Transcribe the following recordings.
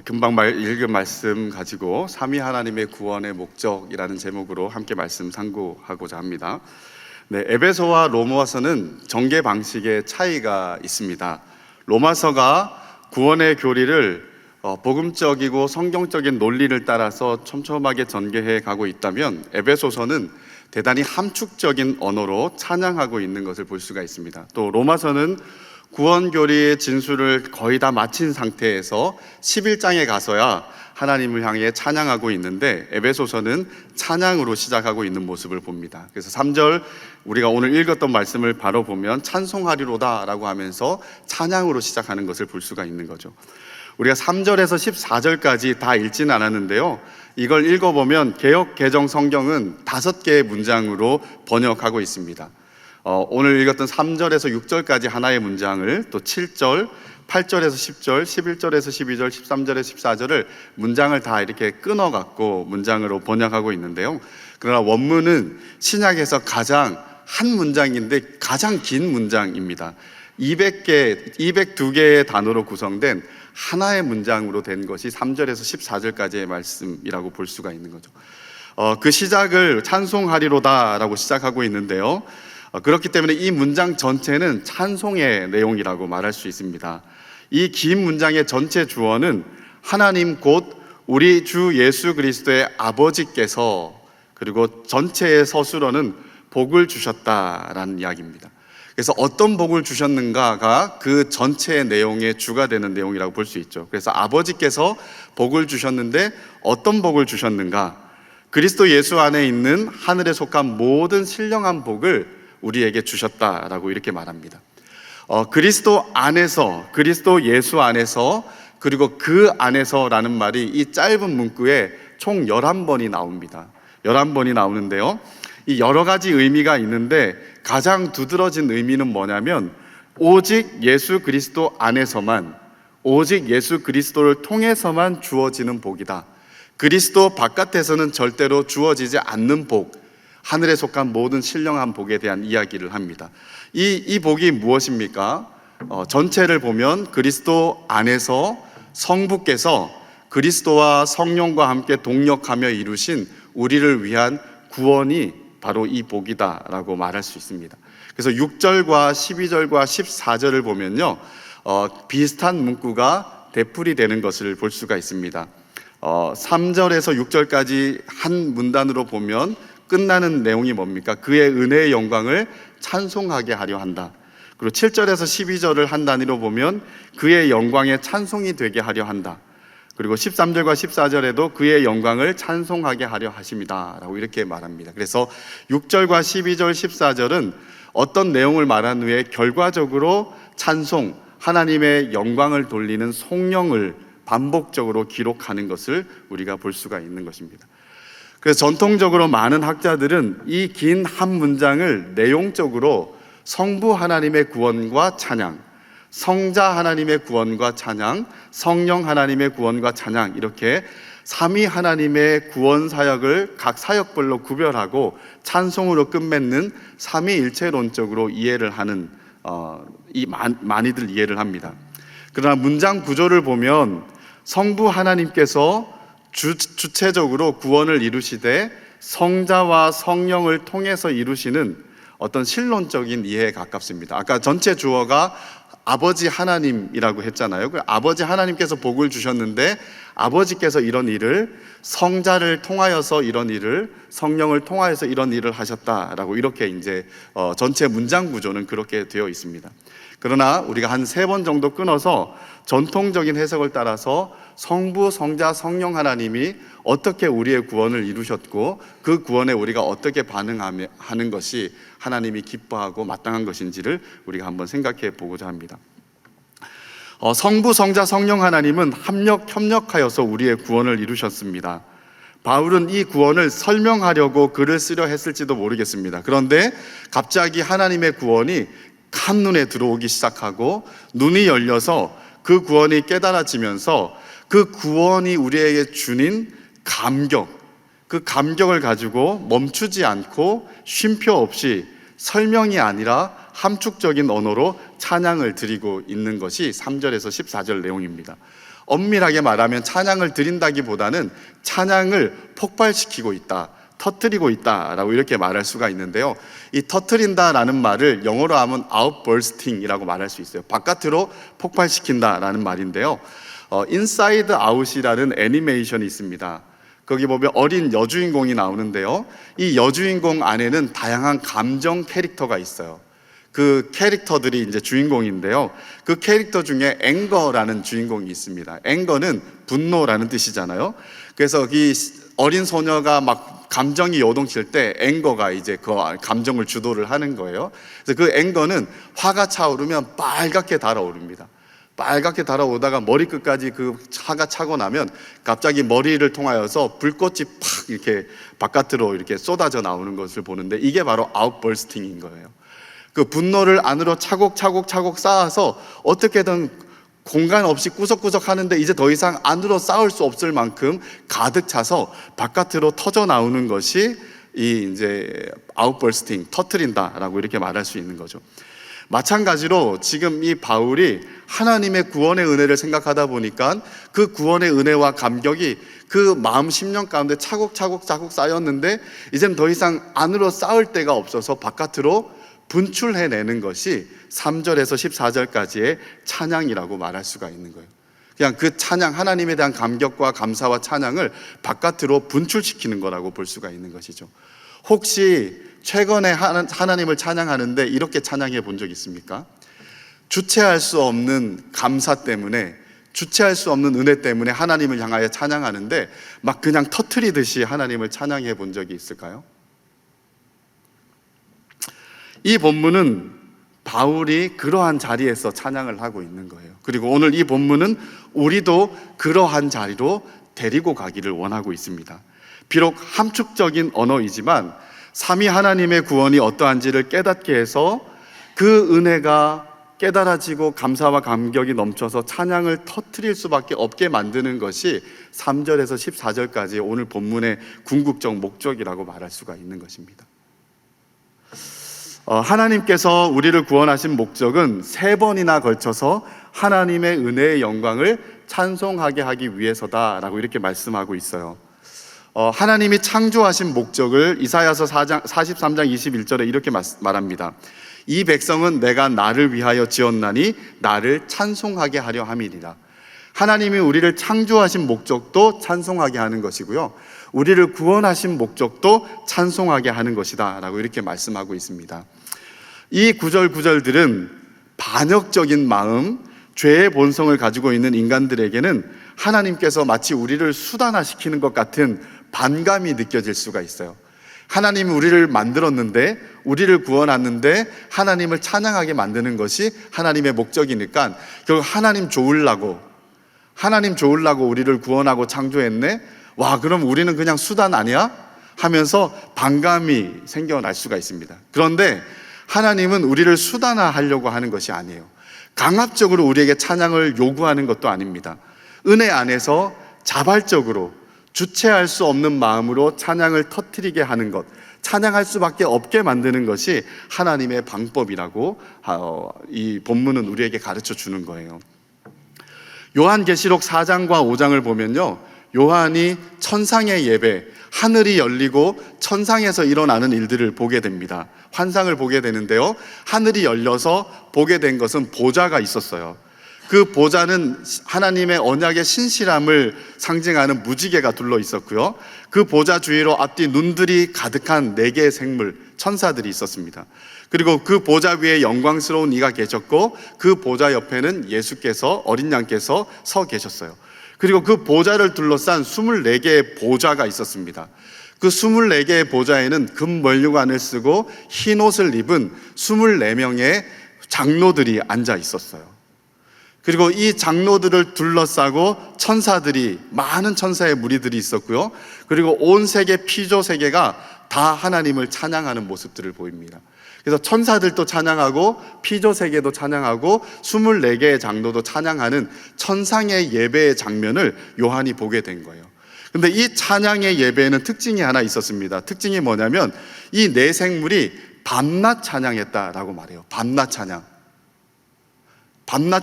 금방 읽은 말씀 가지고 삼위 하나님의 구원의 목적이라는 제목으로 함께 말씀 상고하고자 합니다. 에베소와 로마서는 전개 방식의 차이가 있습니다. 로마서가 구원의 교리를 복음적이고 성경적인 논리를 따라서 촘촘하게 전개해 가고 있다면, 에베소서는 대단히 함축적인 언어로 찬양하고 있는 것을 볼 수가 있습니다. 또 로마서는 구원교리의 진술을 거의 다 마친 상태에서 11장에 가서야 하나님을 향해 찬양하고 있는데, 에베소서는 찬양으로 시작하고 있는 모습을 봅니다. 그래서 3절 우리가 오늘 읽었던 말씀을 바로 보면 찬송하리로다 라고 하면서 찬양으로 시작하는 것을 볼 수가 있는 거죠. 우리가 3절에서 14절까지 다 읽지는 않았는데요, 이걸 읽어보면 개역 개정 성경은 5개의 문장으로 번역하고 있습니다. 오늘 읽었던 3절에서 6절까지 하나의 문장을, 또 7절, 8절에서 10절, 11절에서 12절, 13절에서 14절을 문장을 다 이렇게 끊어갖고 문장으로 번역하고 있는데요, 그러나 원문은 신약에서 가장 한 문장인데 가장 긴 문장입니다. 202개의 단어로 구성된 하나의 문장으로 된 것이 3절에서 14절까지의 말씀이라고 볼 수가 있는 거죠. 그 시작을 찬송하리로다 라고 시작하고 있는데요, 그렇기 때문에 이 문장 전체는 찬송의 내용이라고 말할 수 있습니다. 이 긴 문장의 전체 주어는 하나님 곧 우리 주 예수 그리스도의 아버지께서, 그리고 전체의 서술어는 복을 주셨다라는 이야기입니다. 그래서 어떤 복을 주셨는가가 그 전체의 내용의 주가 되는 내용이라고 볼 수 있죠. 그래서 아버지께서 복을 주셨는데 어떤 복을 주셨는가? 그리스도 예수 안에 있는 하늘에 속한 모든 신령한 복을 우리에게 주셨다라고 이렇게 말합니다. 그리스도 안에서, 그리스도 예수 안에서, 그리고 그 안에서라는 말이 이 짧은 문구에 총 11번이 나옵니다. 11번이 나오는데요, 이 여러 가지 의미가 있는데 가장 두드러진 의미는 뭐냐면, 오직 예수 그리스도 안에서만, 오직 예수 그리스도를 통해서만 주어지는 복이다. 그리스도 바깥에서는 절대로 주어지지 않는 복, 하늘에 속한 모든 신령한 복에 대한 이야기를 합니다. 이 복이 무엇입니까? 전체를 보면 그리스도 안에서 성부께서 그리스도와 성령과 함께 동력하며 이루신 우리를 위한 구원이 바로 이 복이다라고 말할 수 있습니다. 그래서 6절과 12절과 14절을 보면요, 비슷한 문구가 되풀이 되는 것을 볼 수가 있습니다. 3절에서 6절까지 한 문단으로 보면 끝나는 내용이 뭡니까? 그의 은혜의 영광을 찬송하게 하려 한다. 그리고 7절에서 12절을 한 단위로 보면 그의 영광의 찬송이 되게 하려 한다. 그리고 13절과 14절에도 그의 영광을 찬송하게 하려 하십니다 라고 이렇게 말합니다. 그래서 6절과 12절, 14절은 어떤 내용을 말한 후에 결과적으로 찬송, 하나님의 영광을 돌리는 송영을 반복적으로 기록하는 것을 우리가 볼 수가 있는 것입니다. 그래서 전통적으로 많은 학자들은 이 긴 한 문장을 내용적으로 성부 하나님의 구원과 찬양, 성자 하나님의 구원과 찬양, 성령 하나님의 구원과 찬양, 이렇게 삼위 하나님의 구원 사역을 각 사역별로 구별하고 찬송으로 끝맺는 삼위일체론적으로 이해를 하는, 많이들 이해를 합니다. 그러나 문장 구조를 보면 성부 하나님께서 주체적으로 구원을 이루시되 성자와 성령을 통해서 이루시는 어떤 신론적인 이해에 가깝습니다. 아까 전체 주어가 아버지 하나님이라고 했잖아요. 아버지 하나님께서 복을 주셨는데 아버지께서 이런 일을, 성자를 통하여서 이런 일을, 성령을 통하여서 이런 일을 하셨다라고 이렇게 이제 전체 문장 구조는 그렇게 되어 있습니다. 그러나 우리가 한 3번 정도 끊어서 전통적인 해석을 따라서 성부, 성자, 성령 하나님이 어떻게 우리의 구원을 이루셨고 그 구원에 우리가 어떻게 반응하는 것이 하나님이 기뻐하고 마땅한 것인지를 우리가 한번 생각해 보고자 합니다. 성부, 성자, 성령 하나님은 협력하여서 우리의 구원을 이루셨습니다. 바울은 이 구원을 설명하려고 글을 쓰려 했을지도 모르겠습니다. 그런데 갑자기 하나님의 구원이 한눈에 들어오기 시작하고 눈이 열려서 그 구원이 깨달아지면서 그 구원이 우리에게 주는 감격, 그 감격을 가지고 멈추지 않고 쉼표 없이 설명이 아니라 함축적인 언어로 찬양을 드리고 있는 것이 3절에서 14절 내용입니다. 엄밀하게 말하면 찬양을 드린다기보다는 찬양을 폭발시키고 있다, 터뜨리고 있다라고 이렇게 말할 수가 있는데요. 이 터뜨린다라는 말을 영어로 하면 outbursting이라고 말할 수 있어요. 바깥으로 폭발시킨다라는 말인데요. 인사이드 아웃이라는 애니메이션이 있습니다. 거기 보면 어린 여주인공이 나오는데요. 이 여주인공 안에는 다양한 감정 캐릭터가 있어요. 그 캐릭터들이 이제 주인공인데요. 그 캐릭터 중에 앵거라는 주인공이 있습니다. 앵거는 분노라는 뜻이잖아요. 그래서 이 어린 소녀가 막 감정이 요동칠 때 앵거가 이제 그 감정을 주도를 하는 거예요. 그래서 그 앵거는 화가 차오르면 빨갛게 달아오릅니다. 빨갛게 달아오다가 머리끝까지 그 차가 차고 나면 갑자기 머리를 통하여서 불꽃이 팍 이렇게 바깥으로 이렇게 쏟아져 나오는 것을 보는데, 이게 바로 아웃버스팅인 거예요. 그 분노를 안으로 차곡차곡 쌓아서 어떻게든 공간 없이 구석구석 하는데 이제 더 이상 안으로 쌓을 수 없을 만큼 가득 차서 바깥으로 터져 나오는 것이 이 이제 아웃버스팅, 터트린다라고 이렇게 말할 수 있는 거죠. 마찬가지로 지금 이 바울이 하나님의 구원의 은혜를 생각하다 보니까 그 구원의 은혜와 감격이 그 마음 심령 가운데 차곡차곡 쌓였는데 이제는 더 이상 안으로 쌓을 데가 없어서 바깥으로 분출해내는 것이 3절에서 14절까지의 찬양이라고 말할 수가 있는 거예요. 그냥 그 찬양, 하나님에 대한 감격과 감사와 찬양을 바깥으로 분출시키는 거라고 볼 수가 있는 것이죠. 혹시 최근에 하나님을 찬양하는데 이렇게 찬양해 본 적 있습니까? 주체할 수 없는 감사 때문에, 주체할 수 없는 은혜 때문에 하나님을 향하여 찬양하는데 막 그냥 터트리듯이 하나님을 찬양해 본 적이 있을까요? 이 본문은 바울이 그러한 자리에서 찬양을 하고 있는 거예요. 그리고 오늘 이 본문은 우리도 그러한 자리로 데리고 가기를 원하고 있습니다. 비록 함축적인 언어이지만 삼위 하나님의 구원이 어떠한지를 깨닫게 해서 그 은혜가 깨달아지고 감사와 감격이 넘쳐서 찬양을 터뜨릴 수밖에 없게 만드는 것이 3절에서 14절까지 오늘 본문의 궁극적 목적이라고 말할 수가 있는 것입니다. 하나님께서 우리를 구원하신 목적은 3번이나 걸쳐서 하나님의 은혜의 영광을 찬송하게 하기 위해서다라고 이렇게 말씀하고 있어요. 하나님이 창조하신 목적을 이사야서 43장 21절에 이렇게 말합니다. 이 백성은 내가 나를 위하여 지었나니 나를 찬송하게 하려 함이니라. 하나님이 우리를 창조하신 목적도 찬송하게 하는 것이고요, 우리를 구원하신 목적도 찬송하게 하는 것이다 라고 이렇게 말씀하고 있습니다. 이 구절들은 반역적인 마음, 죄의 본성을 가지고 있는 인간들에게는 하나님께서 마치 우리를 수단화시키는 것 같은 반감이 느껴질 수가 있어요. 하나님이 우리를 만들었는데, 우리를 구원하는데 하나님을 찬양하게 만드는 것이 하나님의 목적이니까 결국 하나님 좋으려고 우리를 구원하고 창조했네? 와, 그럼 우리는 그냥 수단 아니야? 하면서 반감이 생겨날 수가 있습니다. 그런데 하나님은 우리를 수단화하려고 하는 것이 아니에요. 강압적으로 우리에게 찬양을 요구하는 것도 아닙니다. 은혜 안에서 자발적으로 주체할 수 없는 마음으로 찬양을 터뜨리게 하는 것, 찬양할 수밖에 없게 만드는 것이 하나님의 방법이라고 이 본문은 우리에게 가르쳐 주는 거예요. 요한계시록 4장과 5장을 보면요, 요한이 천상의 예배, 하늘이 열리고 천상에서 일어나는 일들을 보게 됩니다. 환상을 보게 되는데요, 하늘이 열려서 보게 된 것은 보좌가 있었어요. 그 보좌는 하나님의 언약의 신실함을 상징하는 무지개가 둘러 있었고요, 그 보좌 주위로 앞뒤 눈들이 가득한 4개의 생물, 천사들이 있었습니다. 그리고 그 보좌 위에 영광스러운 이가 계셨고, 그 보좌 옆에는 예수께서, 어린 양께서 서 계셨어요. 그리고 그 보좌를 둘러싼 24개의 보좌가 있었습니다. 그 24개의 보좌에는 금면류관을 쓰고 흰 옷을 입은 24명의 장로들이 앉아 있었어요. 그리고 이 장로들을 둘러싸고 천사들이, 많은 천사의 무리들이 있었고요, 그리고 온 세계, 피조 세계가 다 하나님을 찬양하는 모습들을 보입니다. 그래서 천사들도 찬양하고 피조 세계도 찬양하고 24개의 장로도 찬양하는 천상의 예배의 장면을 요한이 보게 된 거예요. 근데 이 찬양의 예배에는 특징이 하나 있었습니다. 특징이 뭐냐면 이 4생물이 밤낮 찬양했다라고 말해요. 밤낮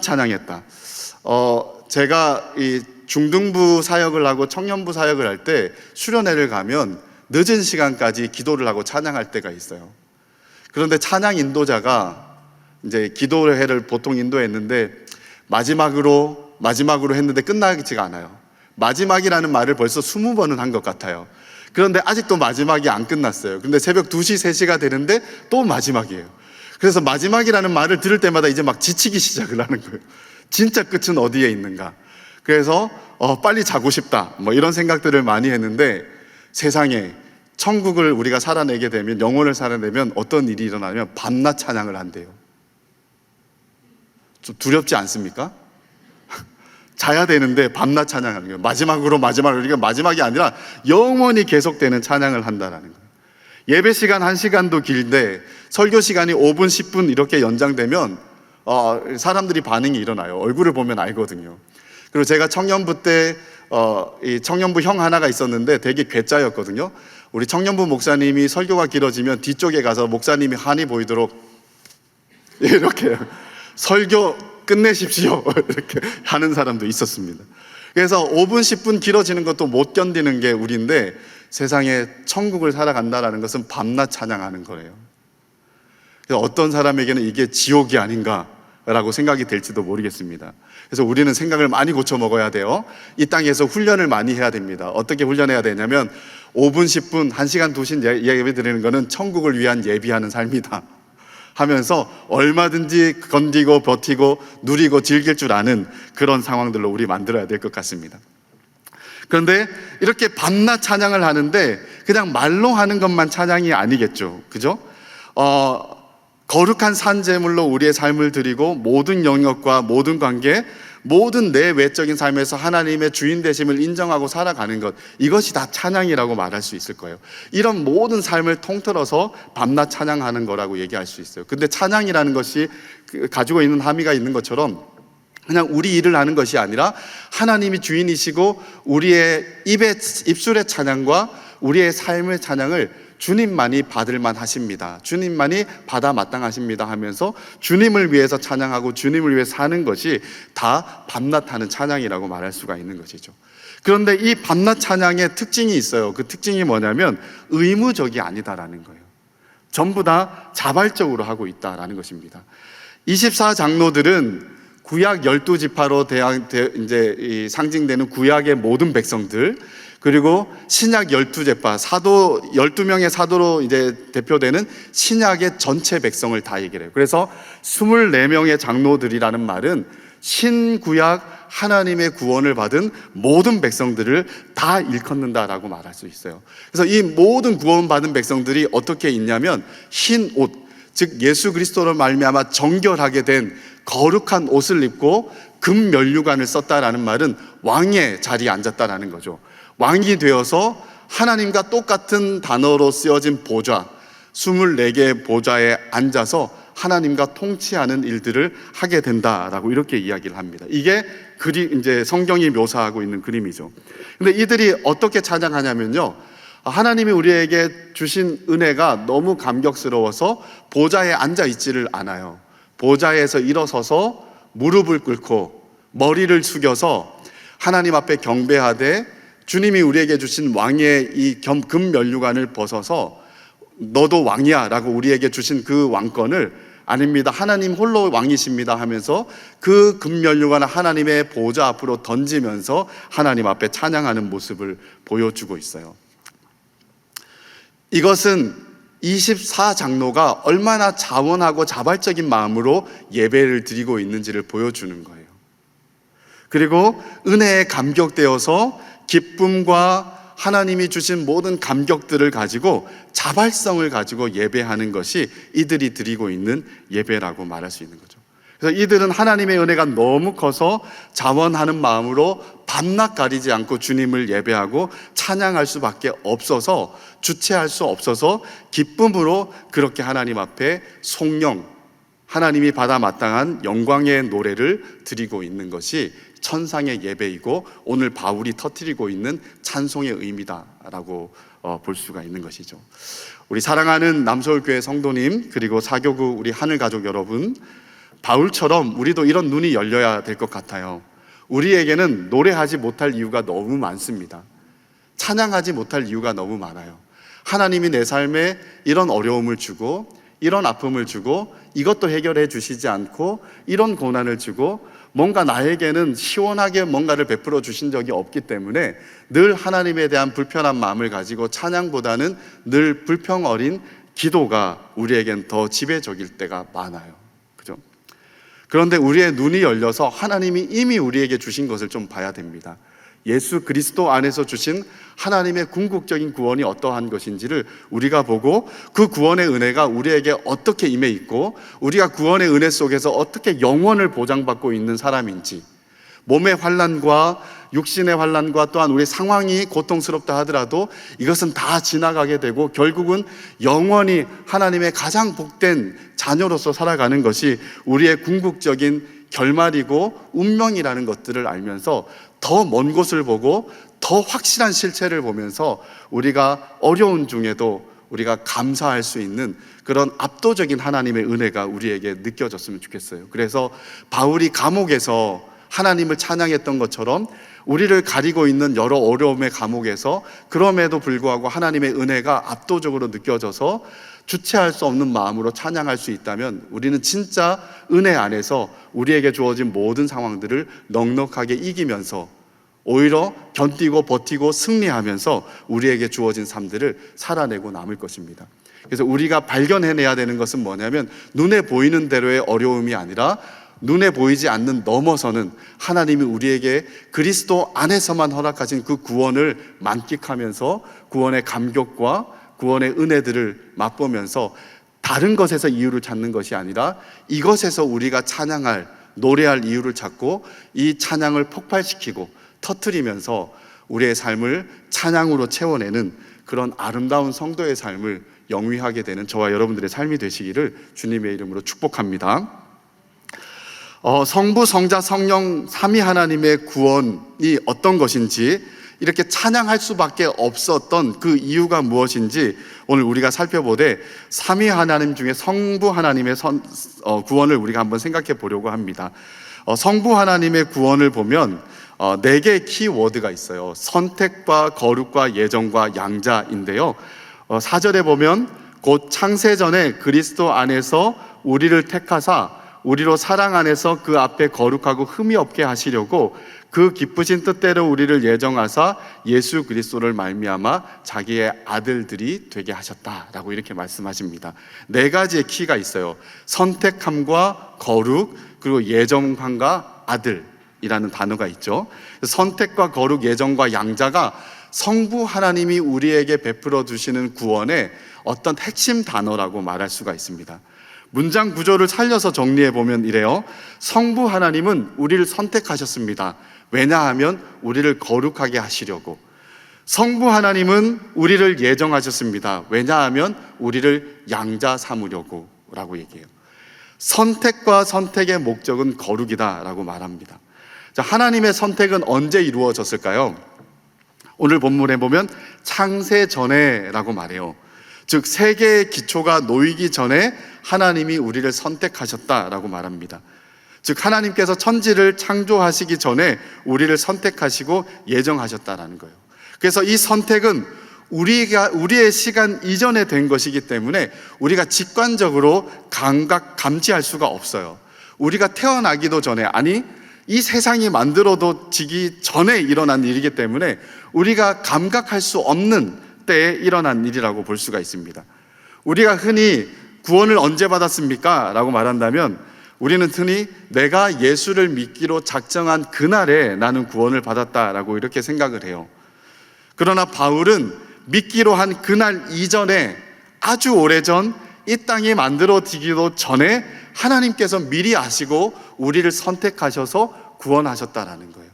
찬양했다. 제가 이 중등부 사역을 하고 청년부 사역을 할 때 수련회를 가면 늦은 시간까지 기도를 하고 찬양할 때가 있어요. 그런데 찬양 인도자가 이제 기도회를 보통 인도했는데 마지막으로 했는데 끝나지가 않아요. 마지막이라는 말을 벌써 20번은 한 것 같아요. 그런데 아직도 마지막이 안 끝났어요. 근데 새벽 2시, 3시가 되는데 또 마지막이에요. 그래서 마지막이라는 말을 들을 때마다 이제 막 지치기 시작을 하는 거예요. 진짜 끝은 어디에 있는가? 그래서 빨리 자고 싶다, 뭐 이런 생각들을 많이 했는데, 세상에 천국을 우리가 살아내게 되면, 영혼을 살아내면 어떤 일이 일어나면 밤낮 찬양을 한대요. 좀 두렵지 않습니까? 자야 되는데 밤낮 찬양하는 거예요. 마지막으로 그러니까 마지막이 아니라 영원히 계속되는 찬양을 한다라는 거예요. 예배 시간 1시간도 길데 설교 시간이 5분, 10분 이렇게 연장되면 사람들이 반응이 일어나요. 얼굴을 보면 알거든요. 그리고 제가 청년부 때 이 청년부 형 하나가 있었는데 되게 괴짜였거든요. 우리 청년부 목사님이 설교가 길어지면 뒤쪽에 가서 목사님이 한이 보이도록 이렇게 설교 끝내십시오 이렇게 하는 사람도 있었습니다. 그래서 5분, 10분 길어지는 것도 못 견디는 게 우리인데, 세상에 천국을 살아간다는 것은 밤낮 찬양하는 거예요. 그래서 어떤 사람에게는 이게 지옥이 아닌가라고 생각이 될지도 모르겠습니다. 그래서 우리는 생각을 많이 고쳐 먹어야 돼요. 이 땅에서 훈련을 많이 해야 됩니다. 어떻게 훈련해야 되냐면 5분, 10분, 1시간, 2시간 예배 드리는 거는 천국을 위한 예비하는 삶이다 하면서 얼마든지 건디고 버티고 누리고 즐길 줄 아는 그런 상황들로 우리 만들어야 될 것 같습니다. 그런데 이렇게 밤낮 찬양을 하는데 그냥 말로 하는 것만 찬양이 아니겠죠. 그죠? 거룩한 산제물로 우리의 삶을 드리고 모든 영역과 모든 관계, 모든 내 외적인 삶에서 하나님의 주인 되심을 인정하고 살아가는 것, 이것이 다 찬양이라고 말할 수 있을 거예요. 이런 모든 삶을 통틀어서 밤낮 찬양하는 거라고 얘기할 수 있어요. 근데 찬양이라는 것이 가지고 있는 함의가 있는 것처럼 그냥 우리 일을 하는 것이 아니라 하나님이 주인이시고 우리의 입술의 찬양과 우리의 삶의 찬양을 주님만이 받을만 하십니다, 주님만이 받아 마땅하십니다 하면서 주님을 위해서 찬양하고 주님을 위해 사는 것이 다 밤낮 하는 찬양이라고 말할 수가 있는 것이죠. 그런데 이 밤낮 찬양의 특징이 있어요. 그 특징이 뭐냐면 의무적이 아니다라는 거예요. 전부 다 자발적으로 하고 있다라는 것입니다. 24장로들은 구약 12지파로 이제 상징되는 구약의 모든 백성들, 그리고 신약 12제파, 사도 12명의 사도로 이제 대표되는 신약의 전체 백성을 다 얘기를 해요. 그래서 24명의 장로들이라는 말은 신구약 하나님의 구원을 받은 모든 백성들을 다 일컫는다라고 말할 수 있어요. 그래서 이 모든 구원받은 백성들이 어떻게 있냐면 흰 옷, 즉 예수 그리스도로 말미암아 정결하게 된 거룩한 옷을 입고 금면류관을 썼다라는 말은 왕의 자리에 앉았다라는 거죠. 왕이 되어서 하나님과 똑같은 단어로 쓰여진 보좌, 24개의 보좌에 앉아서 하나님과 통치하는 일들을 하게 된다라고 이렇게 이야기를 합니다. 이게 이제 성경이 묘사하고 있는 그림이죠. 근데 이들이 어떻게 찬양하냐면요, 하나님이 우리에게 주신 은혜가 너무 감격스러워서 보좌에 앉아 있지를 않아요. 보좌에서 일어서서 무릎을 꿇고 머리를 숙여서 하나님 앞에 경배하되, 주님이 우리에게 주신 왕의 이 금면류관을 벗어서 너도 왕이야 라고 우리에게 주신 그 왕권을, 아닙니다, 하나님 홀로 왕이십니다 하면서 그 금면류관을 하나님의 보좌 앞으로 던지면서 하나님 앞에 찬양하는 모습을 보여주고 있어요. 이것은 24장로가 얼마나 자원하고 자발적인 마음으로 예배를 드리고 있는지를 보여주는 거예요. 그리고 은혜에 감격되어서 기쁨과 하나님이 주신 모든 감격들을 가지고 자발성을 가지고 예배하는 것이 이들이 드리고 있는 예배라고 말할 수 있는 거죠. 그래서 이들은 하나님의 은혜가 너무 커서 자원하는 마음으로 밤낮 가리지 않고 주님을 예배하고 찬양할 수밖에 없어서, 주체할 수 없어서 기쁨으로 그렇게 하나님 앞에 송영, 하나님이 받아 마땅한 영광의 노래를 드리고 있는 것이 천상의 예배이고 오늘 바울이 터뜨리고 있는 찬송의 의미다라고 볼 수가 있는 것이죠. 우리 사랑하는 남서울교회 성도님, 그리고 사교구 우리 하늘가족 여러분, 바울처럼 우리도 이런 눈이 열려야 될 것 같아요. 우리에게는 노래하지 못할 이유가 너무 많습니다. 찬양하지 못할 이유가 너무 많아요. 하나님이 내 삶에 이런 어려움을 주고 이런 아픔을 주고 이것도 해결해 주시지 않고 이런 고난을 주고 뭔가 나에게는 시원하게 뭔가를 베풀어 주신 적이 없기 때문에 늘 하나님에 대한 불편한 마음을 가지고 찬양보다는 늘 불평 어린 기도가 우리에겐 더 지배적일 때가 많아요. 그죠? 그런데 우리의 눈이 열려서 하나님이 이미 우리에게 주신 것을 좀 봐야 됩니다. 예수 그리스도 안에서 주신 하나님의 궁극적인 구원이 어떠한 것인지를 우리가 보고 그 구원의 은혜가 우리에게 어떻게 임해 있고 우리가 구원의 은혜 속에서 어떻게 영원을 보장받고 있는 사람인지, 몸의 환난과 육신의 환난과 또한 우리 상황이 고통스럽다 하더라도 이것은 다 지나가게 되고 결국은 영원히 하나님의 가장 복된 자녀로서 살아가는 것이 우리의 궁극적인 결말이고 운명이라는 것들을 알면서 더 먼 곳을 보고 더 확실한 실체를 보면서 우리가 어려운 중에도 우리가 감사할 수 있는 그런 압도적인 하나님의 은혜가 우리에게 느껴졌으면 좋겠어요. 그래서 바울이 감옥에서 하나님을 찬양했던 것처럼 우리를 가리고 있는 여러 어려움의 감옥에서 그럼에도 불구하고 하나님의 은혜가 압도적으로 느껴져서 주체할 수 없는 마음으로 찬양할 수 있다면 우리는 진짜 은혜 안에서 우리에게 주어진 모든 상황들을 넉넉하게 이기면서 오히려 견디고 버티고 승리하면서 우리에게 주어진 삶들을 살아내고 남을 것입니다. 그래서 우리가 발견해내야 되는 것은 뭐냐면 눈에 보이는 대로의 어려움이 아니라 눈에 보이지 않는 넘어서는 하나님이 우리에게 그리스도 안에서만 허락하신 그 구원을 만끽하면서 구원의 감격과 구원의 은혜들을 맛보면서 다른 것에서 이유를 찾는 것이 아니라 이것에서 우리가 찬양할, 노래할 이유를 찾고 이 찬양을 폭발시키고 터뜨리면서 우리의 삶을 찬양으로 채워내는 그런 아름다운 성도의 삶을 영위하게 되는 저와 여러분들의 삶이 되시기를 주님의 이름으로 축복합니다. 성부, 성자, 성령 삼위 하나님의 구원이 어떤 것인지, 이렇게 찬양할 수밖에 없었던 그 이유가 무엇인지 오늘 우리가 살펴보되 삼위 하나님 중에 성부 하나님의 구원을 우리가 한번 생각해 보려고 합니다. 성부 하나님의 구원을 보면 4개의 키워드가 있어요. 선택과 거룩과 예정과 양자인데요. 4절에 보면 곧 창세전에 그리스도 안에서 우리를 택하사 우리로 사랑 안에서 그 앞에 거룩하고 흠이 없게 하시려고 그 기쁘신 뜻대로 우리를 예정하사 예수 그리스도를 말미암아 자기의 아들들이 되게 하셨다라고 이렇게 말씀하십니다. 4가지의 키가 있어요. 선택함과 거룩, 그리고 예정함과 아들이라는 단어가 있죠. 선택과 거룩, 예정과 양자가 성부 하나님이 우리에게 베풀어 주시는 구원의 어떤 핵심 단어라고 말할 수가 있습니다. 문장 구조를 살려서 정리해 보면 이래요. 성부 하나님은 우리를 선택하셨습니다. 왜냐하면 우리를 거룩하게 하시려고. 성부 하나님은 우리를 예정하셨습니다. 왜냐하면 우리를 양자 삼으려고 라고 얘기해요. 선택과 선택의 목적은 거룩이다라고 말합니다. 자, 하나님의 선택은 언제 이루어졌을까요? 오늘 본문에 보면 창세 전에라고 말해요. 즉 세계의 기초가 놓이기 전에 하나님이 우리를 선택하셨다라고 말합니다. 즉 하나님께서 천지를 창조하시기 전에 우리를 선택하시고 예정하셨다라는 거예요. 그래서 이 선택은 우리의 시간 이전에 된 것이기 때문에 우리가 직관적으로 감지할 수가 없어요. 우리가 태어나기도 전에, 아니 이 세상이 만들어지기 전에 일어난 일이기 때문에 우리가 감각할 수 없는 때에 일어난 일이라고 볼 수가 있습니다. 우리가 흔히 구원을 언제 받았습니까? 라고 말한다면 우리는 흔히 내가 예수를 믿기로 작정한 그날에 나는 구원을 받았다라고 이렇게 생각을 해요. 그러나 바울은 믿기로 한 그날 이전에 아주 오래전 이 땅이 만들어지기도 전에 하나님께서 미리 아시고 우리를 선택하셔서 구원하셨다라는 거예요.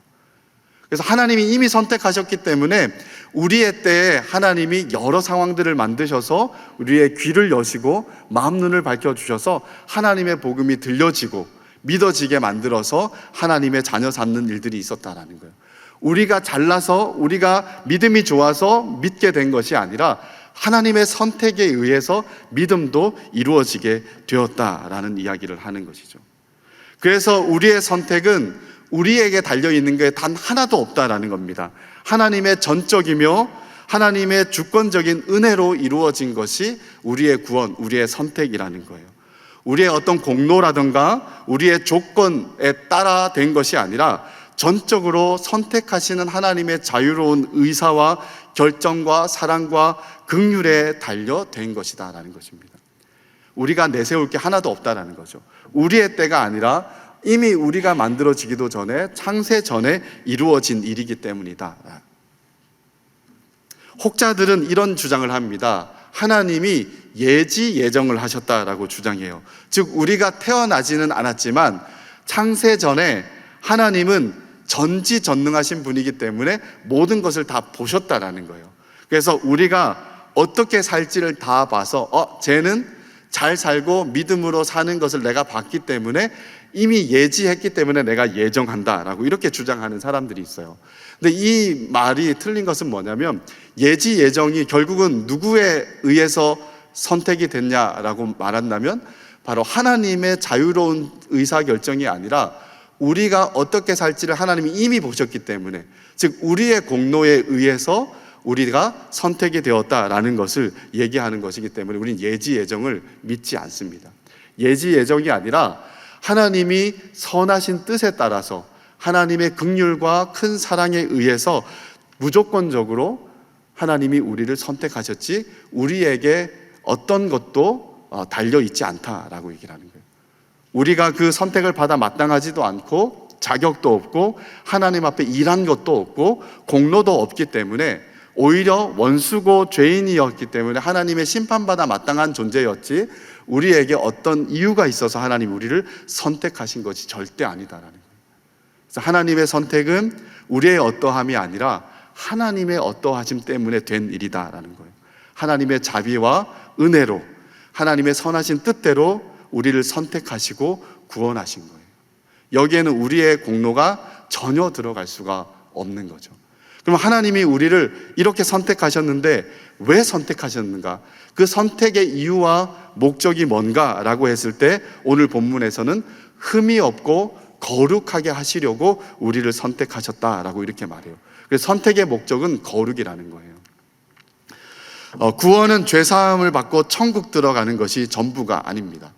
그래서 하나님이 이미 선택하셨기 때문에 우리의 때에 하나님이 여러 상황들을 만드셔서 우리의 귀를 여시고 마음 눈을 밝혀주셔서 하나님의 복음이 들려지고 믿어지게 만들어서 하나님의 자녀 삼는 일들이 있었다라는 거예요. 우리가 잘나서 우리가 믿음이 좋아서 믿게 된 것이 아니라 하나님의 선택에 의해서 믿음도 이루어지게 되었다라는 이야기를 하는 것이죠. 그래서 우리의 선택은 우리에게 달려있는 게 단 하나도 없다라는 겁니다. 하나님의 전적이며 하나님의 주권적인 은혜로 이루어진 것이 우리의 구원, 우리의 선택이라는 거예요. 우리의 어떤 공로라든가 우리의 조건에 따라 된 것이 아니라 전적으로 선택하시는 하나님의 자유로운 의사와 결정과 사랑과 긍휼에 달려된 것이다라는 것입니다. 우리가 내세울 게 하나도 없다라는 거죠. 우리의 때가 아니라 이미 우리가 만들어지기도 전에, 창세 전에 이루어진 일이기 때문이다. 혹자들은 이런 주장을 합니다. 하나님이 예지 예정을 하셨다라고 주장해요. 즉 우리가 태어나지는 않았지만 창세 전에 하나님은 전지전능하신 분이기 때문에 모든 것을 다 보셨다라는 거예요. 그래서 우리가 어떻게 살지를 다 봐서 쟤는 잘 살고 믿음으로 사는 것을 내가 봤기 때문에 이미 예지했기 때문에 내가 예정한다라고 이렇게 주장하는 사람들이 있어요. 근데 이 말이 틀린 것은 뭐냐면 예지 예정이 결국은 누구에 의해서 선택이 됐냐라고 말한다면 바로 하나님의 자유로운 의사결정이 아니라 우리가 어떻게 살지를 하나님이 이미 보셨기 때문에, 즉 우리의 공로에 의해서 우리가 선택이 되었다라는 것을 얘기하는 것이기 때문에 우리는 예지 예정을 믿지 않습니다. 예지 예정이 아니라 하나님이 선하신 뜻에 따라서 하나님의 긍휼과 큰 사랑에 의해서 무조건적으로 하나님이 우리를 선택하셨지 우리에게 어떤 것도 달려있지 않다라고 얘기를 하는 거예요. 우리가 그 선택을 받아 마땅하지도 않고 자격도 없고 하나님 앞에 일한 것도 없고 공로도 없기 때문에 오히려 원수고 죄인이었기 때문에 하나님의 심판받아 마땅한 존재였지 우리에게 어떤 이유가 있어서 하나님 우리를 선택하신 것이 절대 아니다라는 거예요. 그래서 하나님의 선택은 우리의 어떠함이 아니라 하나님의 어떠하심 때문에 된 일이다라는 거예요. 하나님의 자비와 은혜로 하나님의 선하신 뜻대로 우리를 선택하시고 구원하신 거예요. 여기에는 우리의 공로가 전혀 들어갈 수가 없는 거죠. 그럼 하나님이 우리를 이렇게 선택하셨는데 왜 선택하셨는가? 그 선택의 이유와 목적이 뭔가라고 했을 때 오늘 본문에서는 흠이 없고 거룩하게 하시려고 우리를 선택하셨다라고 이렇게 말해요. 그래서 선택의 목적은 거룩이라는 거예요. 구원은 죄사함을 받고 천국 들어가는 것이 전부가 아닙니다.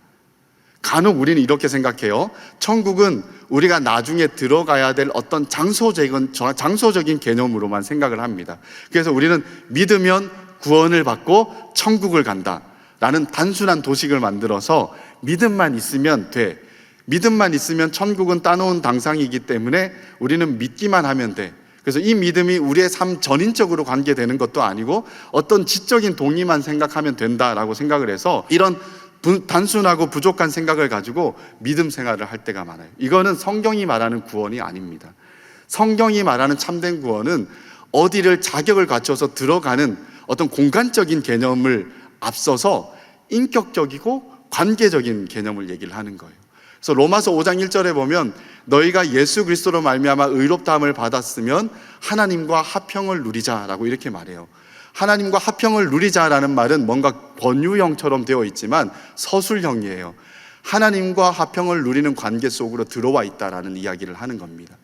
간혹 우리는 이렇게 생각해요. 천국은 우리가 나중에 들어가야 될 어떤 장소적인 개념으로만 생각을 합니다. 그래서 우리는 믿으면 구원을 받고 천국을 간다 라는 단순한 도식을 만들어서 믿음만 있으면 돼, 믿음만 있으면 천국은 따놓은 당상이기 때문에 우리는 믿기만 하면 돼. 그래서 이 믿음이 우리의 삶 전인적으로 관계되는 것도 아니고 어떤 지적인 동의만 생각하면 된다라고 생각을 해서 이런 단순하고 부족한 생각을 가지고 믿음 생활을 할 때가 많아요. 이거는 성경이 말하는 구원이 아닙니다. 성경이 말하는 참된 구원은 어디를 자격을 갖춰서 들어가는 어떤 공간적인 개념을 앞서서 인격적이고 관계적인 개념을 얘기를 하는 거예요. 그래서 로마서 5장 1절에 보면 너희가 예수 그리스도로 말미암아 의롭다함을 받았으면 하나님과 화평을 누리자라고 이렇게 말해요. 하나님과 화평을 누리자라는 말은 뭔가 권유형처럼 되어 있지만 서술형이에요. 하나님과 화평을 누리는 관계 속으로 들어와 있다라는 이야기를 하는 겁니다.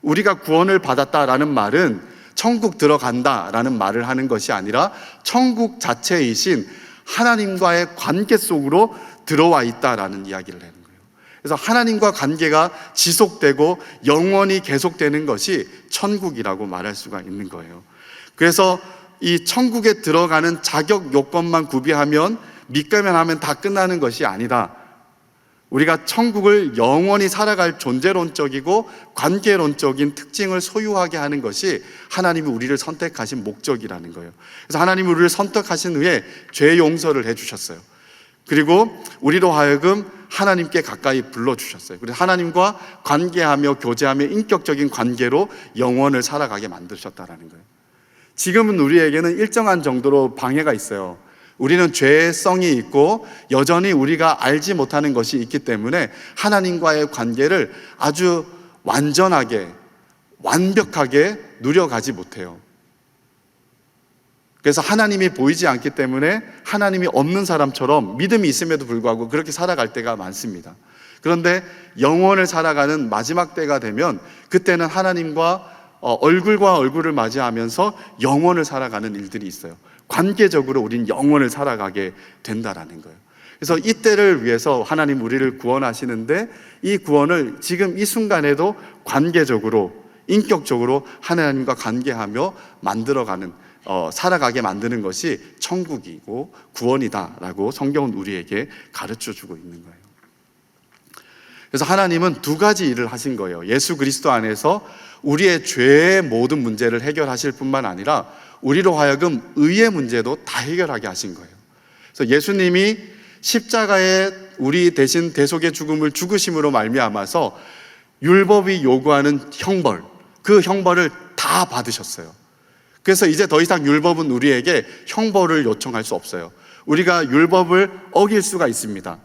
우리가 구원을 받았다라는 말은 천국 들어간다라는 말을 하는 것이 아니라 천국 자체이신 하나님과의 관계 속으로 들어와 있다라는 이야기를 하는 거예요. 그래서 하나님과 관계가 지속되고 영원히 계속되는 것이 천국이라고 말할 수가 있는 거예요. 그래서 이 천국에 들어가는 자격 요건만 구비하면 믿기만 하면 다 끝나는 것이 아니다. 우리가 천국을 영원히 살아갈 존재론적이고 관계론적인 특징을 소유하게 하는 것이 하나님이 우리를 선택하신 목적이라는 거예요. 그래서 하나님이 우리를 선택하신 후에 죄 용서를 해주셨어요. 그리고 우리로 하여금 하나님께 가까이 불러주셨어요. 그래서 하나님과 관계하며 교제하며 인격적인 관계로 영원을 살아가게 만드셨다는 거예요. 지금은 우리에게는 일정한 정도로 방해가 있어요. 우리는 죄성이 있고 여전히 우리가 알지 못하는 것이 있기 때문에 하나님과의 관계를 아주 완전하게 완벽하게 누려가지 못해요. 그래서 하나님이 보이지 않기 때문에 하나님이 없는 사람처럼 믿음이 있음에도 불구하고 그렇게 살아갈 때가 많습니다. 그런데 영원을 살아가는 마지막 때가 되면 그때는 하나님과 얼굴과 얼굴을 맞이하면서 영원을 살아가는 일들이 있어요. 관계적으로 우린 영원을 살아가게 된다라는 거예요. 그래서 이때를 위해서 하나님 우리를 구원하시는데 이 구원을 지금 이 순간에도 관계적으로, 인격적으로 하나님과 관계하며 만들어가는, 살아가게 만드는 것이 천국이고 구원이다라고 성경은 우리에게 가르쳐주고 있는 거예요. 그래서 하나님은 두 가지 일을 하신 거예요. 예수 그리스도 안에서 우리의 죄의 모든 문제를 해결하실 뿐만 아니라 우리로 하여금 의의 문제도 다 해결하게 하신 거예요. 그래서 예수님이 십자가에 우리 대신 대속의 죽음을 죽으심으로 말미암아서 율법이 요구하는 형벌, 그 형벌을 다 받으셨어요. 그래서 이제 더 이상 율법은 우리에게 형벌을 요청할 수 없어요. 우리가 율법을 어길 수가 있습니다.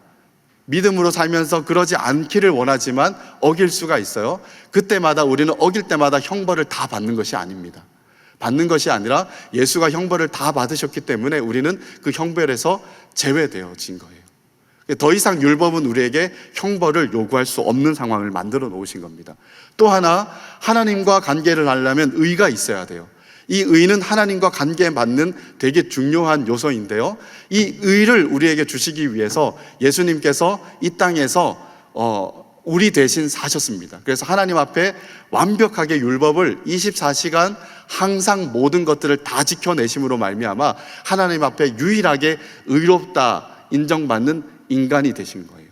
믿음으로 살면서 그러지 않기를 원하지만 어길 수가 있어요. 그때마다 우리는 어길 때마다 형벌을 다 받는 것이 아닙니다. 받는 것이 아니라 예수가 형벌을 다 받으셨기 때문에 우리는 그 형벌에서 제외되어진 거예요. 더 이상 율법은 우리에게 형벌을 요구할 수 없는 상황을 만들어 놓으신 겁니다. 또 하나, 하나님과 관계를 하려면 의가 있어야 돼요. 이 의는 하나님과 관계받는 되게 중요한 요소인데요, 이 의를 우리에게 주시기 위해서 예수님께서 이 땅에서 우리 대신 사셨습니다. 그래서 하나님 앞에 완벽하게 율법을 24시간 항상 모든 것들을 다 지켜내심으로 말미암아 하나님 앞에 유일하게 의롭다 인정받는 인간이 되신 거예요.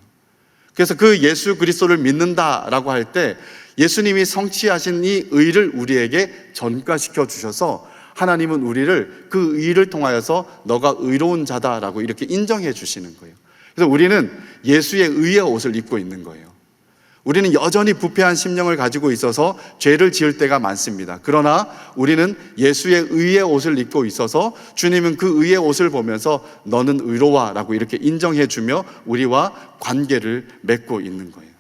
그래서 그 예수 그리스도를 믿는다라고 할 때 예수님이 성취하신 이 의를 우리에게 전가시켜 주셔서 하나님은 우리를 그 의를 통하여서 너가 의로운 자다라고 이렇게 인정해 주시는 거예요. 그래서 우리는 예수의 의의 옷을 입고 있는 거예요. 우리는 여전히 부패한 심령을 가지고 있어서 죄를 지을 때가 많습니다. 그러나 우리는 예수의 의의 옷을 입고 있어서 주님은 그 의의 옷을 보면서 너는 의로워라고 이렇게 인정해 주며 우리와 관계를 맺고 있는 거예요.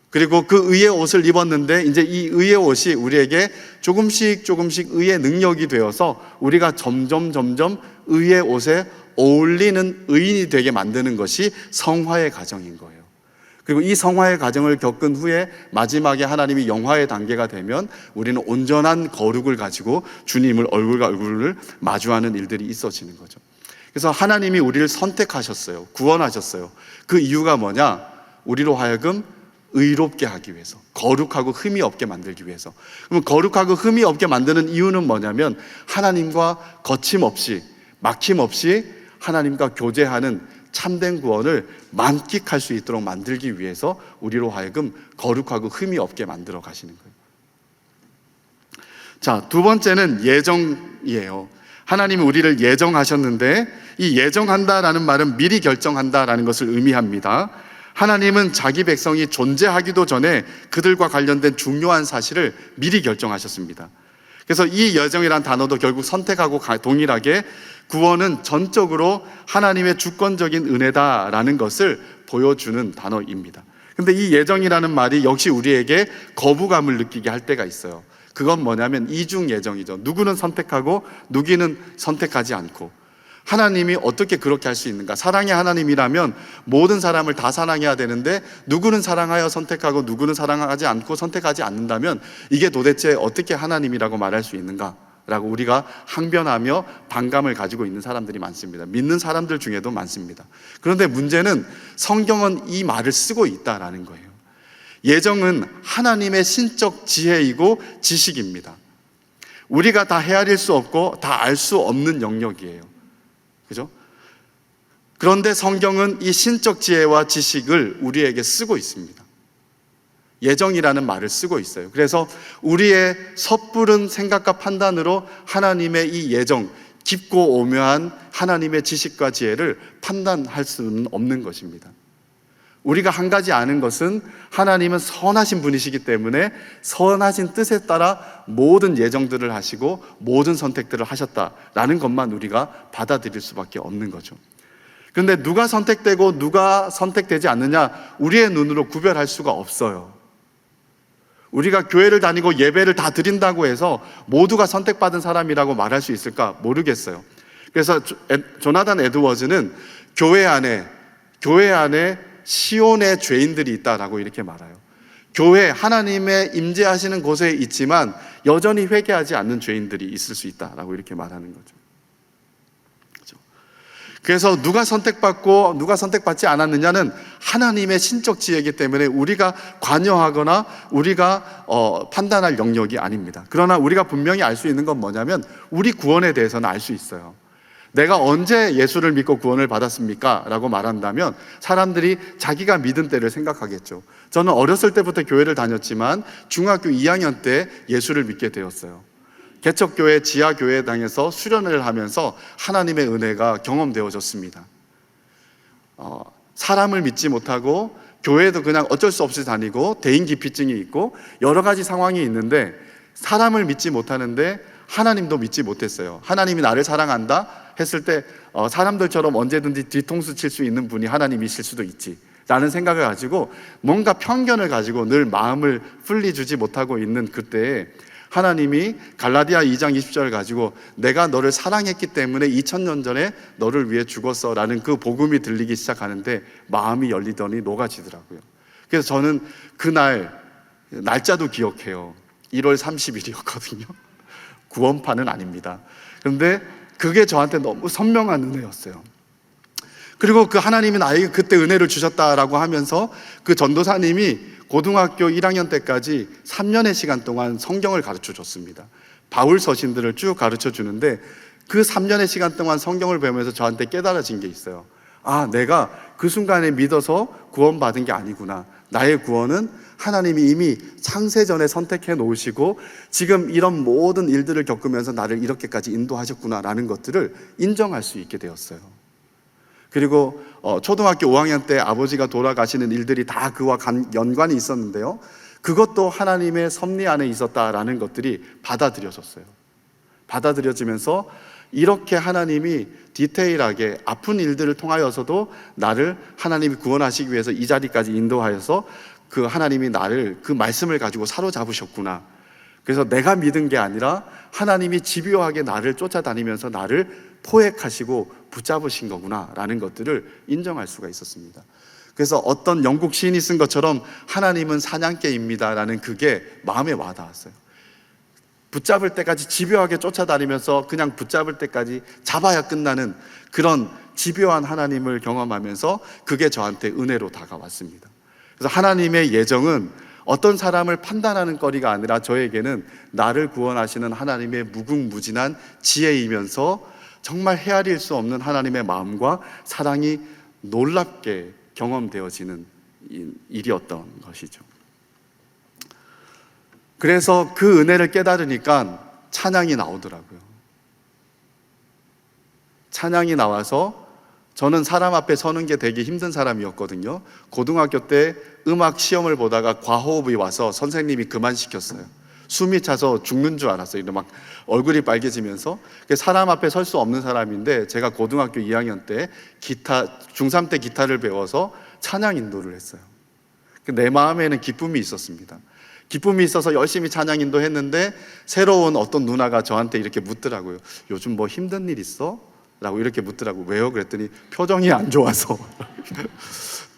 그리고 그 의의 옷을 입었는데 이제 이 의의 옷이 우리에게 조금씩 의의 능력이 되어서 우리가 점점 의의 옷에 어울리는 의인이 되게 만드는 것이 성화의 과정인 거예요. 그리고 이 성화의 과정을 겪은 후에 마지막에 하나님이 영화의 단계가 되면 우리는 온전한 거룩을 가지고 주님을 얼굴과 얼굴을 마주하는 일들이 있어지는 거죠. 그래서 하나님이 우리를 선택하셨어요. 구원하셨어요. 그 이유가 뭐냐? 우리로 하여금 의롭게 하기 위해서, 거룩하고 흠이 없게 만들기 위해서. 그럼 거룩하고 흠이 없게 만드는 이유는 뭐냐면 하나님과 거침없이, 막힘없이 하나님과 교제하는 참된 구원을 만끽할 수 있도록 만들기 위해서 우리로 하여금 거룩하고 흠이 없게 만들어 가시는 거예요. 자, 두 번째는 예정이에요. 하나님이 우리를 예정하셨는데 이 예정한다라는 말은 미리 결정한다라는 것을 의미합니다. 하나님은 자기 백성이 존재하기도 전에 그들과 관련된 중요한 사실을 미리 결정하셨습니다. 그래서 이 예정이란 단어도 결국 선택하고 동일하게 구원은 전적으로 하나님의 주권적인 은혜다라는 것을 보여주는 단어입니다. 근데 이 예정이라는 말이 역시 우리에게 거부감을 느끼게 할 때가 있어요. 그건 뭐냐면 이중 예정이죠. 누구는 선택하고 누구는 선택하지 않고. 하나님이 어떻게 그렇게 할 수 있는가? 사랑의 하나님이라면 모든 사람을 다 사랑해야 되는데 누구는 사랑하여 선택하고 누구는 사랑하지 않고 선택하지 않는다면 이게 도대체 어떻게 하나님이라고 말할 수 있는가? 라고 우리가 항변하며 반감을 가지고 있는 사람들이 많습니다. 믿는 사람들 중에도 많습니다. 그런데 문제는 성경은 이 말을 쓰고 있다라는 거예요. 예정은 하나님의 신적 지혜이고 지식입니다. 우리가 다 헤아릴 수 없고 다 알 수 없는 영역이에요. 그죠? 그런데 성경은 이 신적 지혜와 지식을 우리에게 쓰고 있습니다. 예정이라는 말을 쓰고 있어요. 그래서 우리의 섣부른 생각과 판단으로 하나님의 이 예정, 깊고 오묘한 하나님의 지식과 지혜를 판단할 수는 없는 것입니다. 우리가 한 가지 아는 것은 하나님은 선하신 분이시기 때문에 선하신 뜻에 따라 모든 예정들을 하시고 모든 선택들을 하셨다라는 것만 우리가 받아들일 수밖에 없는 거죠. 그런데 누가 선택되고 누가 선택되지 않느냐, 우리의 눈으로 구별할 수가 없어요. 우리가 교회를 다니고 예배를 다 드린다고 해서 모두가 선택받은 사람이라고 말할 수 있을까? 모르겠어요. 그래서 조나단 에드워즈는 교회 안에 시온의 죄인들이 있다라고 이렇게 말해요. 교회, 하나님의 임재하시는 곳에 있지만 여전히 회개하지 않는 죄인들이 있을 수 있다라고 이렇게 말하는 거죠. 그래서 누가 선택받고 누가 선택받지 않았느냐는 하나님의 신적 지혜이기 때문에 우리가 관여하거나 우리가 판단할 영역이 아닙니다. 그러나 우리가 분명히 알 수 있는 건 뭐냐면 우리 구원에 대해서는 알 수 있어요. 내가 언제 예수를 믿고 구원을 받았습니까? 라고 말한다면 사람들이 자기가 믿은 때를 생각하겠죠. 저는 어렸을 때부터 교회를 다녔지만 중학교 2학년 때 예수를 믿게 되었어요. 개척교회 지하교회당에서 수련회를 하면서 하나님의 은혜가 경험되어졌습니다. 사람을 믿지 못하고 교회도 그냥 어쩔 수 없이 다니고 대인기피증이 있고 여러 가지 상황이 있는데 사람을 믿지 못하는데 하나님도 믿지 못했어요. 하나님이 나를 사랑한다 했을 때 사람들처럼 언제든지 뒤통수 칠 수 있는 분이 하나님이실 수도 있지 라는 생각을 가지고 뭔가 편견을 가지고 늘 마음을 풀리주지 못하고 있는 그때에 하나님이 갈라디아 2장 20절을 가지고 내가 너를 사랑했기 때문에 2000년 전에 너를 위해 죽었어 라는 그 복음이 들리기 시작하는데 마음이 열리더니 녹아지더라고요. 그래서 저는 그날 날짜도 기억해요. 1월 30일이었거든요 구원파는 아닙니다. 그런데 그게 저한테 너무 선명한 은혜였어요. 그리고 그 하나님이 나에게 그때 은혜를 주셨다라고 하면서 그 전도사님이 고등학교 1학년 때까지 3년의 시간 동안 성경을 가르쳐 줬습니다. 바울 서신들을 쭉 가르쳐 주는데 그 3년의 시간 동안 성경을 배우면서 저한테 깨달아진 게 있어요. 아, 내가 그 순간에 믿어서 구원받은 게 아니구나. 나의 구원은 하나님이 이미 창세전에 선택해 놓으시고 지금 이런 모든 일들을 겪으면서 나를 이렇게까지 인도하셨구나라는 것들을 인정할 수 있게 되었어요. 그리고 초등학교 5학년 때 아버지가 돌아가시는 일들이 다 그와 연관이 있었는데요, 그것도 하나님의 섭리 안에 있었다라는 것들이 받아들여졌어요. 받아들여지면서 이렇게 하나님이 디테일하게 아픈 일들을 통하여서도 나를 하나님이 구원하시기 위해서 이 자리까지 인도하여서 그 하나님이 나를 그 말씀을 가지고 사로잡으셨구나. 그래서 내가 믿은 게 아니라 하나님이 집요하게 나를 쫓아다니면서 나를 포획하시고 붙잡으신 거구나 라는 것들을 인정할 수가 있었습니다. 그래서 어떤 영국 시인이 쓴 것처럼 하나님은 사냥개입니다 라는 그게 마음에 와닿았어요. 붙잡을 때까지 집요하게 쫓아다니면서 그냥 붙잡을 때까지 잡아야 끝나는 그런 집요한 하나님을 경험하면서 그게 저한테 은혜로 다가왔습니다. 그래서 하나님의 예정은 어떤 사람을 판단하는 거리가 아니라 저에게는 나를 구원하시는 하나님의 무궁무진한 지혜이면서 정말 헤아릴 수 없는 하나님의 마음과 사랑이 놀랍게 경험되어지는 일이었던 것이죠. 그래서 그 은혜를 깨달으니까 찬양이 나오더라고요. 찬양이 나와서 저는 사람 앞에 서는 게 되게 힘든 사람이었거든요. 고등학교 때 음악 시험을 보다가 과호흡이 와서 선생님이 그만 시켰어요. 숨이 차서 죽는 줄 알았어요. 막 얼굴이 빨개지면서. 사람 앞에 설 수 없는 사람인데 제가 고등학교 2학년 때 중3 때 기타를 배워서 찬양 인도를 했어요. 내 마음에는 기쁨이 있었습니다. 기쁨이 있어서 열심히 찬양 인도했는데 새로운 어떤 누나가 저한테 이렇게 묻더라고요. 요즘 뭐 힘든 일 있어? 라고 이렇게 묻더라고요. 왜요? 그랬더니 표정이 안 좋아서.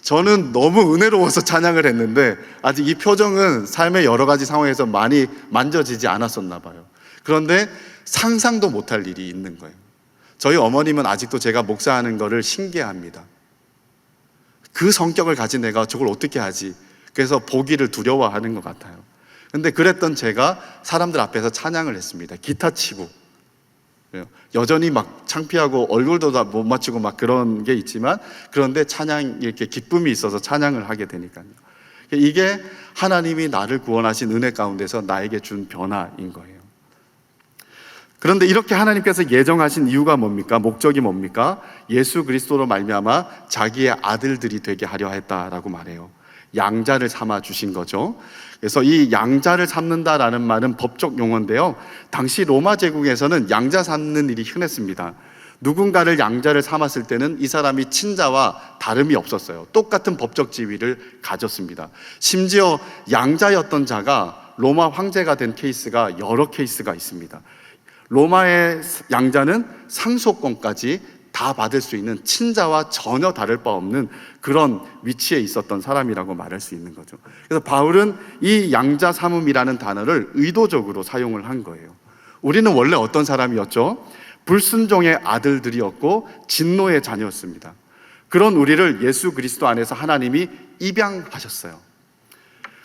저는 너무 은혜로워서 찬양을 했는데 아직 이 표정은 삶의 여러 가지 상황에서 많이 만져지지 않았었나 봐요. 그런데 상상도 못할 일이 있는 거예요. 저희 어머님은 아직도 제가 목사하는 거를 신기해합니다. 그 성격을 가진 내가 저걸 어떻게 하지? 그래서 보기를 두려워하는 것 같아요. 근데 그랬던 제가 사람들 앞에서 찬양을 했습니다. 기타 치고. 여전히 막 창피하고 얼굴도 다 못 맞추고 막 그런 게 있지만 그런데 찬양, 이렇게 기쁨이 있어서 찬양을 하게 되니까요. 이게 하나님이 나를 구원하신 은혜 가운데서 나에게 준 변화인 거예요. 그런데 이렇게 하나님께서 예정하신 이유가 뭡니까? 목적이 뭡니까? 예수 그리스도로 말미암아 자기의 아들들이 되게 하려 했다라고 말해요. 양자를 삼아 주신 거죠. 그래서 이 양자를 삼는다라는 말은 법적 용어인데요, 당시 로마 제국에서는 양자 삼는 일이 흔했습니다. 누군가를 양자를 삼았을 때는 이 사람이 친자와 다름이 없었어요. 똑같은 법적 지위를 가졌습니다. 심지어 양자였던 자가 로마 황제가 된 케이스가 여러 케이스가 있습니다. 로마의 양자는 상속권까지 다 받을 수 있는 친자와 전혀 다를 바 없는 그런 위치에 있었던 사람이라고 말할 수 있는 거죠. 그래서 바울은 이 양자 삼음이라는 단어를 의도적으로 사용을 한 거예요. 우리는 원래 어떤 사람이었죠? 불순종의 아들들이었고 진노의 자녀였습니다. 그런 우리를 예수 그리스도 안에서 하나님이 입양하셨어요.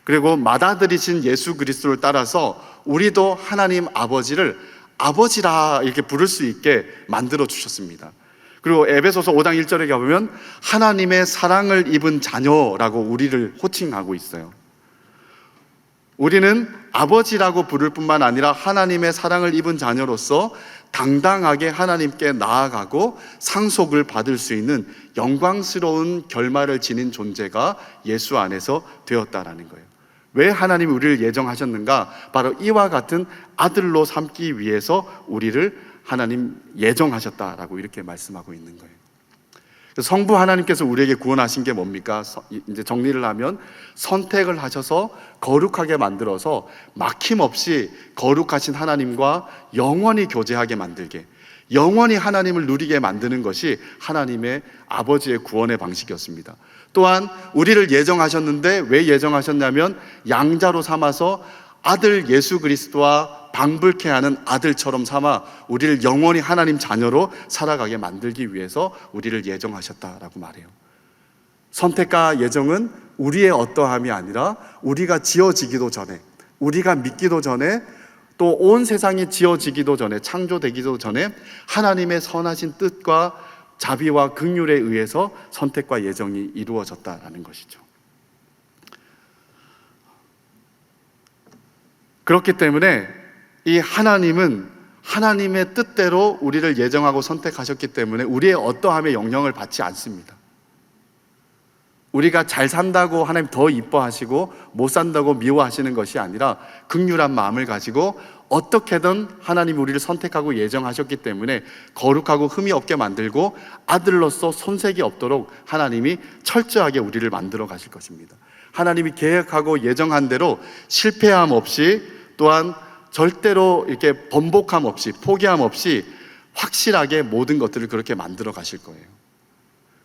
그리고 맏아들이신 예수 그리스도를 따라서 우리도 하나님 아버지를 아버지라 이렇게 부를 수 있게 만들어 주셨습니다. 그리고 에베소서 5장 1절에 가보면 하나님의 사랑을 입은 자녀라고 우리를 호칭하고 있어요. 우리는 아버지라고 부를 뿐만 아니라 하나님의 사랑을 입은 자녀로서 당당하게 하나님께 나아가고 상속을 받을 수 있는 영광스러운 결말을 지닌 존재가 예수 안에서 되었다라는 거예요. 왜 하나님이 우리를 예정하셨는가? 바로 이와 같은 아들로 삼기 위해서 우리를 하나님 예정하셨다라고 이렇게 말씀하고 있는 거예요. 성부 하나님께서 우리에게 구원하신 게 뭡니까? 이제 정리를 하면 선택을 하셔서 거룩하게 만들어서 막힘없이 거룩하신 하나님과 영원히 교제하게 만들게, 영원히 하나님을 누리게 만드는 것이 하나님의 아버지의 구원의 방식이었습니다. 또한 우리를 예정하셨는데 왜 예정하셨냐면 양자로 삼아서 아들 예수 그리스도와 방불케 하는 아들처럼 삼아 우리를 영원히 하나님 자녀로 살아가게 만들기 위해서 우리를 예정하셨다라고 말해요. 선택과 예정은 우리의 어떠함이 아니라 우리가 지어지기도 전에, 우리가 믿기도 전에, 또 온 세상이 지어지기도 전에, 창조되기도 전에 하나님의 선하신 뜻과 자비와 긍휼에 의해서 선택과 예정이 이루어졌다라는 것이죠. 그렇기 때문에 이 하나님은 하나님의 뜻대로 우리를 예정하고 선택하셨기 때문에 우리의 어떠함에 영향을 받지 않습니다. 우리가 잘 산다고 하나님 더 이뻐하시고 못 산다고 미워하시는 것이 아니라 긍휼한 마음을 가지고 어떻게든 하나님이 우리를 선택하고 예정하셨기 때문에 거룩하고 흠이 없게 만들고 아들로서 손색이 없도록 하나님이 철저하게 우리를 만들어 가실 것입니다. 하나님이 계획하고 예정한 대로 실패함 없이, 또한 절대로 이렇게 번복함 없이, 포기함 없이 확실하게 모든 것들을 그렇게 만들어 가실 거예요.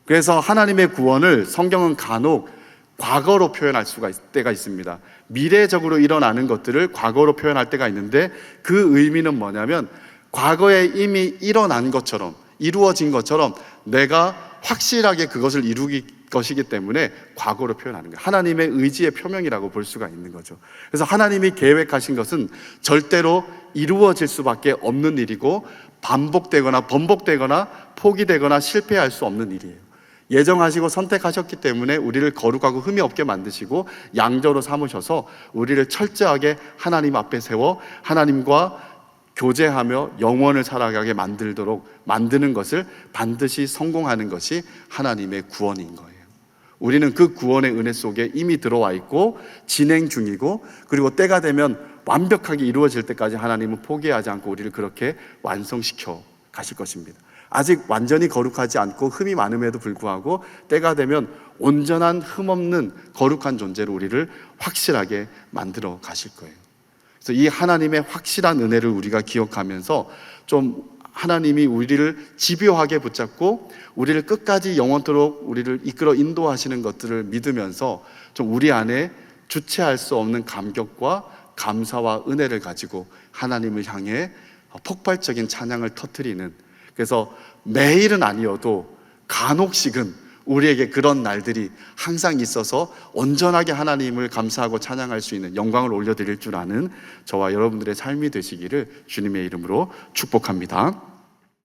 그래서 하나님의 구원을 성경은 간혹 과거로 표현할 수가 때가 있습니다. 미래적으로 일어나는 것들을 과거로 표현할 때가 있는데 그 의미는 뭐냐면 과거에 이미 일어난 것처럼, 이루어진 것처럼 내가 확실하게 그것을 이루기 것이기 때문에 과거로 표현하는 거예요. 하나님의 의지의 표명이라고 볼 수가 있는 거죠. 그래서 하나님이 계획하신 것은 절대로 이루어질 수밖에 없는 일이고 반복되거나 번복되거나 포기되거나 실패할 수 없는 일이에요. 예정하시고 선택하셨기 때문에 우리를 거룩하고 흠이 없게 만드시고 양자로 삼으셔서 우리를 철저하게 하나님 앞에 세워 하나님과 교제하며 영원을 살아가게 만들도록 만드는 것을 반드시 성공하는 것이 하나님의 구원인 거예요. 우리는 그 구원의 은혜 속에 이미 들어와 있고 진행 중이고, 그리고 때가 되면 완벽하게 이루어질 때까지 하나님은 포기하지 않고 우리를 그렇게 완성시켜 가실 것입니다. 아직 완전히 거룩하지 않고 흠이 많음에도 불구하고 때가 되면 온전한 흠 없는 거룩한 존재로 우리를 확실하게 만들어 가실 거예요. 그래서 이 하나님의 확실한 은혜를 우리가 기억하면서 좀 하나님이 우리를 집요하게 붙잡고 우리를 끝까지 영원토록 우리를 이끌어 인도하시는 것들을 믿으면서 좀 우리 안에 주체할 수 없는 감격과 감사와 은혜를 가지고 하나님을 향해 폭발적인 찬양을 터뜨리는, 그래서 매일은 아니어도 간혹씩은 우리에게 그런 날들이 항상 있어서 온전하게 하나님을 감사하고 찬양할 수 있는, 영광을 올려드릴 줄 아는 저와 여러분들의 삶이 되시기를 주님의 이름으로 축복합니다.